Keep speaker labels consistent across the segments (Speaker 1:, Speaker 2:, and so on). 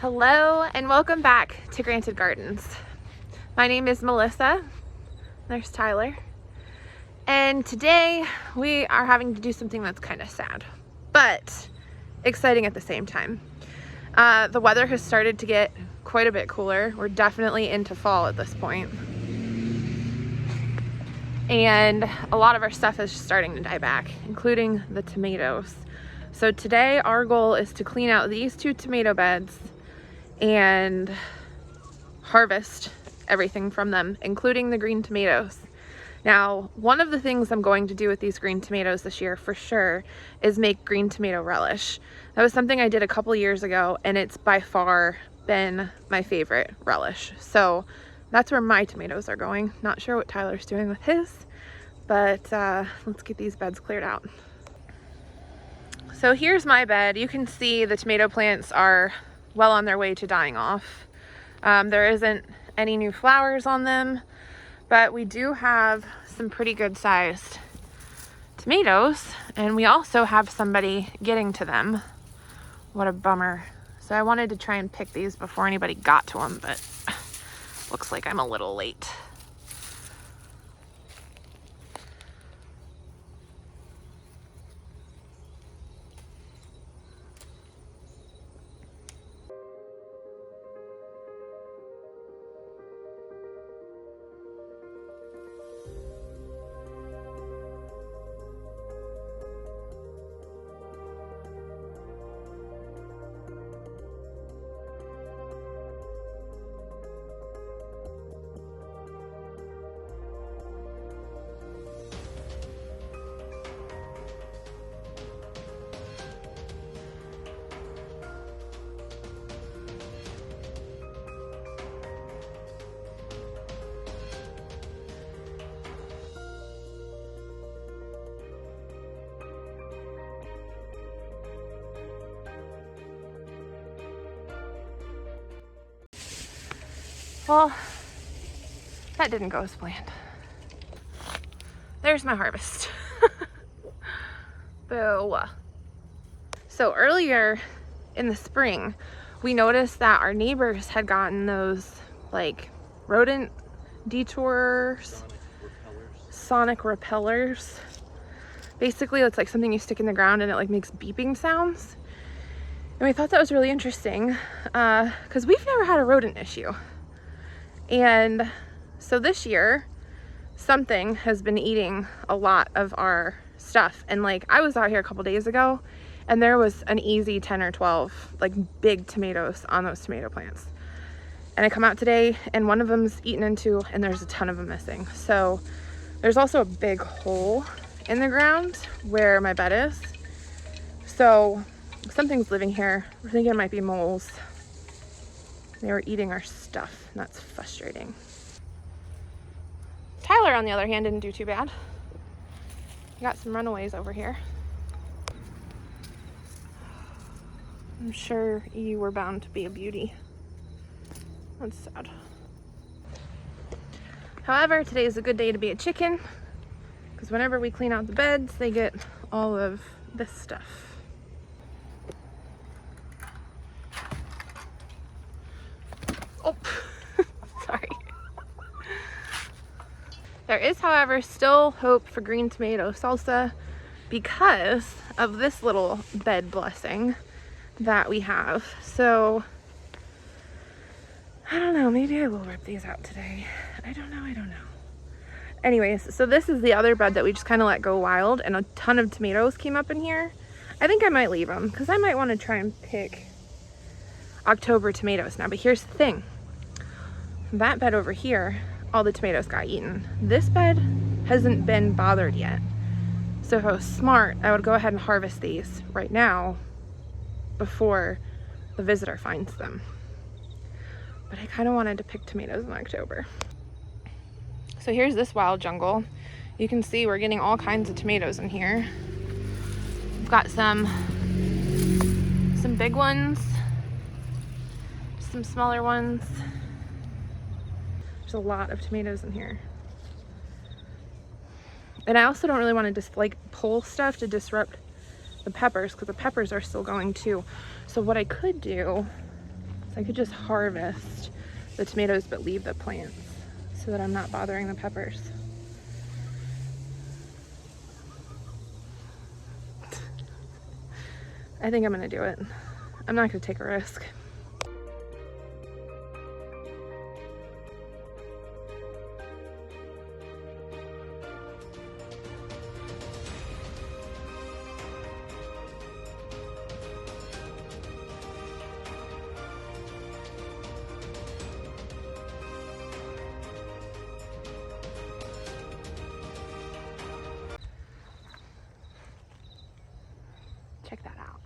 Speaker 1: Hello and welcome back to Granted Gardens. My name is Melissa. There's Tyler. And today we are having to do something that's kind of sad, but exciting at the same time. The weather has started to get quite a bit cooler. We're definitely into fall at this point. And a lot of our stuff is starting to die back, including the tomatoes. So today our goal is to clean out these 2 tomato beds and harvest everything from them, including the green tomatoes. Now, one of the things I'm going to do with these green tomatoes this year for sure is make green tomato relish. That was something I did a couple years ago, and it's by far been my favorite relish. So that's where my tomatoes are going. Not sure what Tyler's doing with his, but let's get these beds cleared out. So here's my bed. You can see the tomato plants are well on their way to dying off. There isn't any new flowers on them, but we do have some pretty good sized tomatoes, and we also have somebody getting to them. What a bummer. So I wanted to try and pick these before anybody got to them, but looks like I'm a little late. Well, that didn't go as planned. There's my harvest. Boo. So earlier in the spring, we noticed that our neighbors had gotten those like rodent detours, sonic repellers. Basically, it's like something you stick in the ground and it like makes beeping sounds. And we thought that was really interesting because we've never had a rodent issue. And so this year, something has been eating a lot of our stuff. And like, I was out here a couple days ago and there was an easy 10 or 12 like big tomatoes on those tomato plants. And I come out today and one of them's eaten into, and there's a ton of them missing. So there's also a big hole in the ground where my bed is. So something's living here. We're thinking it might be moles. They were eating our stuff, and that's frustrating. Tyler, on the other hand, didn't do too bad. We got some runaways over here. I'm sure you were bound to be a beauty. That's sad. However, today is a good day to be a chicken, because whenever we clean out the beds, they get all of this stuff. Oh, sorry. There is, however, still hope for green tomato salsa because of this little bed blessing that we have. So, I don't know, maybe I will rip these out today. I don't know. Anyways, so this is the other bed that we just kind of let go wild, and a ton of tomatoes came up in here. I think I might leave them because I might want to try and pick October tomatoes now. But here's the thing. That bed over here, all the tomatoes got eaten. This bed hasn't been bothered yet. So if I was smart, I would go ahead and harvest these right now before the visitor finds them. But I kind of wanted to pick tomatoes in October. So here's this wild jungle. You can see we're getting all kinds of tomatoes in here. We've got some big ones, some smaller ones. There's a lot of tomatoes in here. And I also don't really want to just like pull stuff to disrupt the peppers, because the peppers are still going too. So what I could do is I could just harvest the tomatoes but leave the plants so that I'm not bothering the peppers. I think I'm gonna do it. I'm not gonna take a risk. Check that out.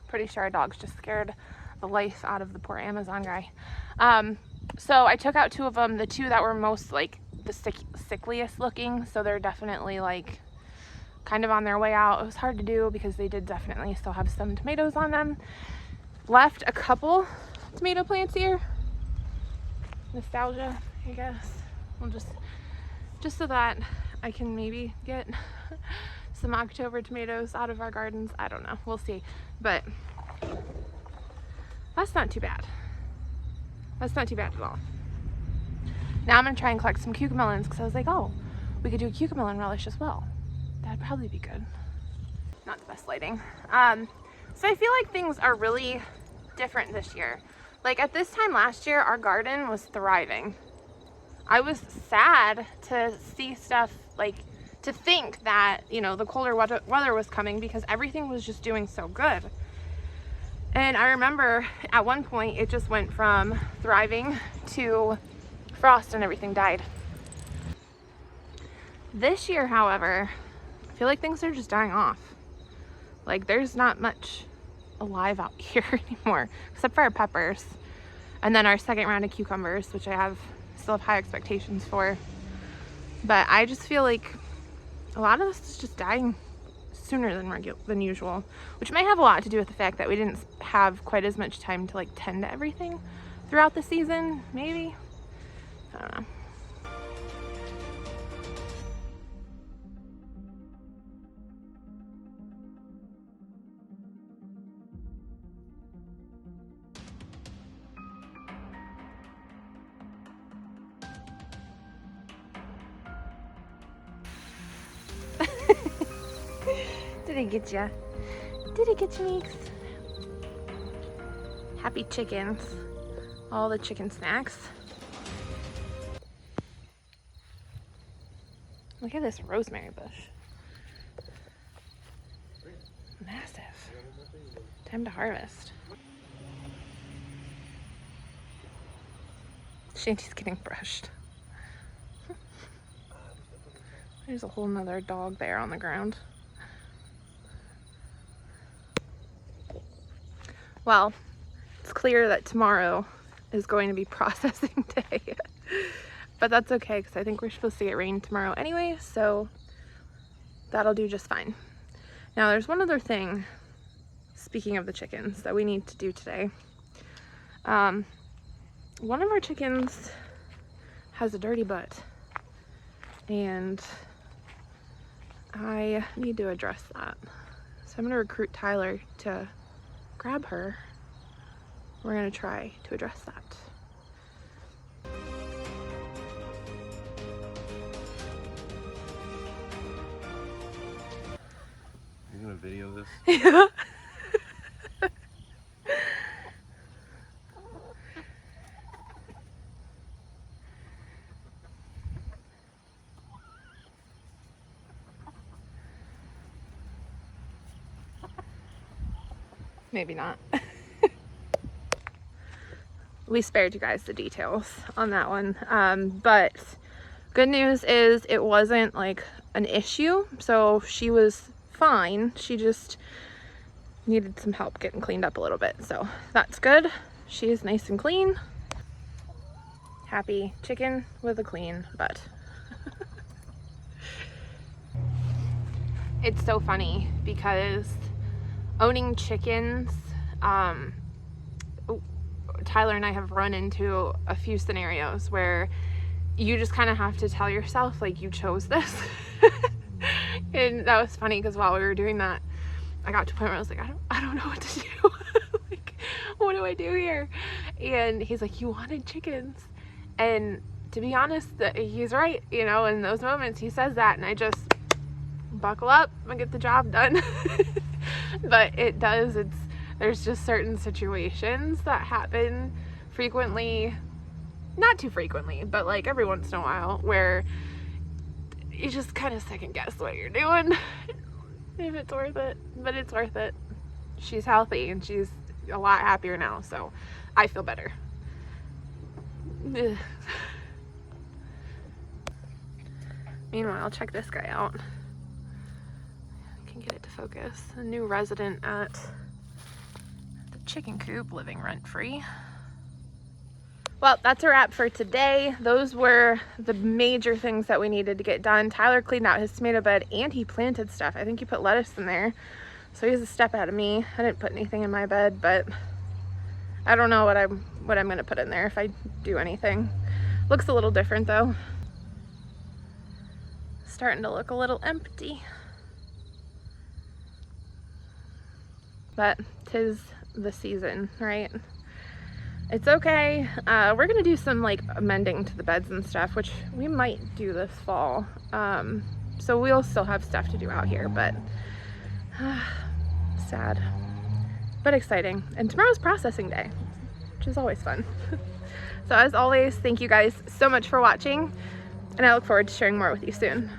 Speaker 1: Pretty sure our dogs just scared the life out of the poor Amazon guy. So I took out 2 of them, the 2 that were most like the sickliest looking, so they're definitely like kind of on their way out. It was hard to do because they did definitely still have some tomatoes on them. Left a couple tomato plants here. Nostalgia, I guess. We'll just so that I can maybe get some October tomatoes out of our gardens. I don't know, we'll see. But that's not too bad. That's not too bad at all. Now I'm gonna try and collect some cucamelons because I was like, oh, we could do a cucamelon relish as well. That'd probably be good. Not the best lighting. So I feel like things are really different this year. Like at this time last year, our garden was thriving. I was sad to see stuff, like to think that, you know, the colder weather was coming because everything was just doing so good. And I remember at one point it just went from thriving to frost and everything died. This year, however, I feel like things are just dying off. Like there's not much alive out here anymore, except for our peppers. And then our second round of cucumbers, which I still have high expectations for. But I just feel like a lot of this is just dying sooner than usual, which might have a lot to do with the fact that we didn't have quite as much time to like tend to everything throughout the season, maybe. I don't know. Did it get ya? Did it get you, Meeks? Happy chickens. All the chicken snacks. Look at this rosemary bush. Massive. Time to harvest. Shanty's getting brushed. There's a whole nother dog there on the ground. Well, it's clear that tomorrow is going to be processing day. But that's okay because I think we're supposed to get rain tomorrow anyway, so that'll do just fine. Now there's one other thing, speaking of the chickens, that we need to do today. One of our chickens has a dirty butt, and I need to address that. So I'm gonna recruit Tyler to grab her. We're gonna try to address that.
Speaker 2: You're gonna video this?
Speaker 1: Yeah. Maybe not. We spared you guys the details on that one. But good news is it wasn't like an issue. So she was fine. She just needed some help getting cleaned up a little bit. So that's good. She is nice and clean. Happy chicken with a clean butt. It's so funny because owning chickens, Tyler and I have run into a few scenarios where you just kind of have to tell yourself like you chose this. And that was funny because while we were doing that, I got to a point where I was like, I don't know what to do. Like, what do I do here? And he's like, you wanted chickens. And to be honest, he's right, you know, in those moments he says that, and I just buckle up and get the job done. But it does, there's just certain situations that happen frequently, not too frequently, but like every once in a while, where you just kind of second guess what you're doing, if it's worth it. But it's worth it. She's healthy and she's a lot happier now, so I feel better. Ugh. Meanwhile, check this guy out. I can get it to focus. A new resident at the chicken coop, living rent-free. Well, that's a wrap for today. Those were the major things that we needed to get done. Tyler cleaned out his tomato bed and he planted stuff. I think he put lettuce in there, so he's a step ahead of me. I didn't put anything in my bed, but I don't know what I'm gonna put in there if I do anything. Looks a little different though. Starting to look a little empty. But 'tis the season, right? It's okay. We're gonna do some like amending to the beds and stuff, which we might do this fall. So we'll still have stuff to do out here, but sad, but exciting. And tomorrow's processing day, which is always fun. So as always, thank you guys so much for watching, and I look forward to sharing more with you soon.